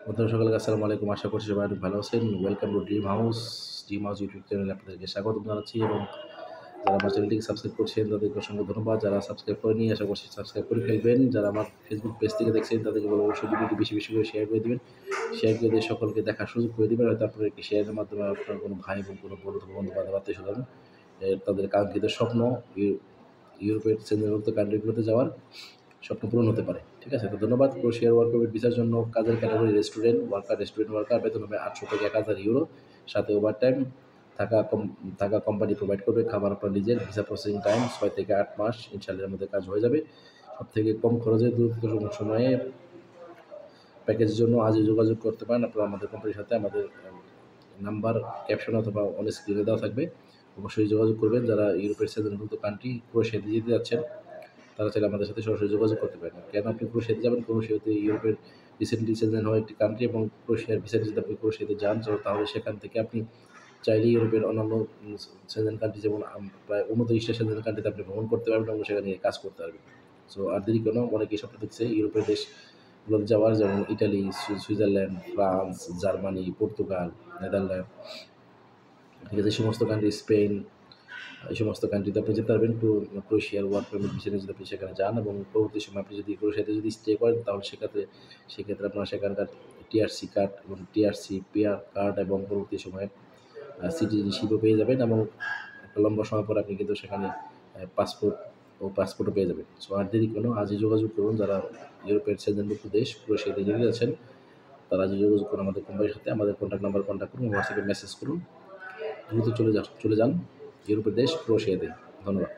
বন্ধুরা সকলকে আসসালামু আলাইকুম। আশা করছি সবাই অনেক ভালো আছেন। Welcome to dream house. Dream house YouTube চ্যানেলে আপনাদেরকে স্বাগতম জানাচ্ছি এবং যারা আমার চ্যানেলটিকে সাবস্ক্রাইব করছেন তাদেরকে অসংখ্য ধন্যবাদ। যারা সাবস্ক্রাইব করেনি আশা করছি সাবস্ক্রাইব করে ফেলবেন। যারা আমার ফেসবুক পেজ থেকে দেখছেন তাদেরকে বলব অবশ্যই ভিডিওটি বেশি, বেশি করে শেয়ার করে দিবেন। শেয়ার করে দিয়ে সকলকে দেখার সুযোগ করে দিবেন। হয়তো আপনার একটি শেয়ারের মাধ্যমে আপনার কোনো ভাই এবং কোনো বন্ধু-বান্ধব, আত্মীয়স্বজন তাদের কাঙ্ক্ষিত স্বপ্ন ইউরোপের শ্রেণীভুক্ত কান্ট্রিগুলোতে যাওয়ার স্বপ্ন পূরণ হতে পারে। ঠিক আছে? তো ধন্যবাদ। ক্রোয়েশিয়ার ওয়ার্ক পারমিট ভিসার জন্য কাজের ক্যাটাগরি রেস্টুরেন্ট ওয়ার্কার বেতন হবে ৮০০ থেকে ১,০০০ ইউরো। সাথে ওভারটাইম থাকা কোম্পানি প্রোভাইড করবে। খাবার আপনার নিজের। ভিসা প্রসেসিং টাইম ৬ থেকে ৮ মাস। ইনশাআল্লাহ এর মধ্যে কাজ হয়ে যাবে। সবথেকে কম খরচে দ্রুততম সময়ে প্যাকেজের জন্য আজই যোগাযোগ করতে পারেন আপনারা আমাদের কোম্পানির সাথে। আমাদের নাম্বার ক্যাপশন অথবা অন স্ক্রিনে দেওয়া থাকবে। অবশ্যই যোগাযোগ করবেন। যারা ইউরোপের শ্রেণীভুক্ত কান্ট্রি ক্রোয়েশিয়াতে যেতে যাচ্ছেন তারা চাইলে আমাদের সাথে সরাসরি যোগাযোগ করতে পারেন। কেন আপনি ক্রোয়েশিয়াতে যাবেন? ক্রোয়েশিয়াতে ইউরোপের রিসেন্টলি সেটেল হওয়া একটি কান্ট্রি এবং ক্রোয়েশিয়ার ভিসা যদি আপনি ক্রোয়েশিয়াতে যান তাহলে সেখান থেকে আপনি চাইলে ইউরোপের অন্যান্য সেটেল কান্ট্রি যেমন প্রায় ২৯টা সেটেল কান্ট্রিতে আপনি ভ্রমণ করতে পারবেন এবং সেখানে কাজ করতে পারবেন। সো আর দেরি কেন? অনেকেই স্বপ্ন দেখছে ইউরোপের দেশগুলোতে যাওয়ার, যেমন Italy, Switzerland, France, Germany, Portugal, Netherland, ঠিক আছে? এই সমস্ত কান্ট্রি, স্পেন, এই সমস্ত কান্ট্রিতে আপনি যেতে পারবেন ক্রোয়েশিয়ার ওয়ার্ক পারমিট ভিসা নিয়ে যদি আপনি সেখানে যান এবং পরবর্তী সময় আপনি যদি ক্রোয়েশিয়াতে যদি স্টে করেন তাহলে সেক্ষেত্রে আপনার সেখানকার টিআরসি কার্ড এবং টিআরসি পিআর কার্ড এবং পরবর্তী সময়ে সিটিজেনশিপও পেয়ে যাবেন এবং একটা লম্বা সময় পর আপনি কিন্তু সেখানে পাসপোর্টও পেয়ে যাবেন। সো আর দেরি কেন? আজই যোগাযোগ করুন। যারা ইউরোপের সেনজেনভুক্ত দেশ ক্রোয়েশিয়াতে যেতে যাচ্ছেন তারা আজই যোগাযোগ করুন আমাদের কোম্পানির সাথে। আমাদের কন্ট্যাক্ট করুন, হোয়াটসঅ্যাপে মেসেজ করুন। দ্রুত চলে যান ইউরোপের দেশ ক্রোয়েশিয়াতে। ধন্যবাদ।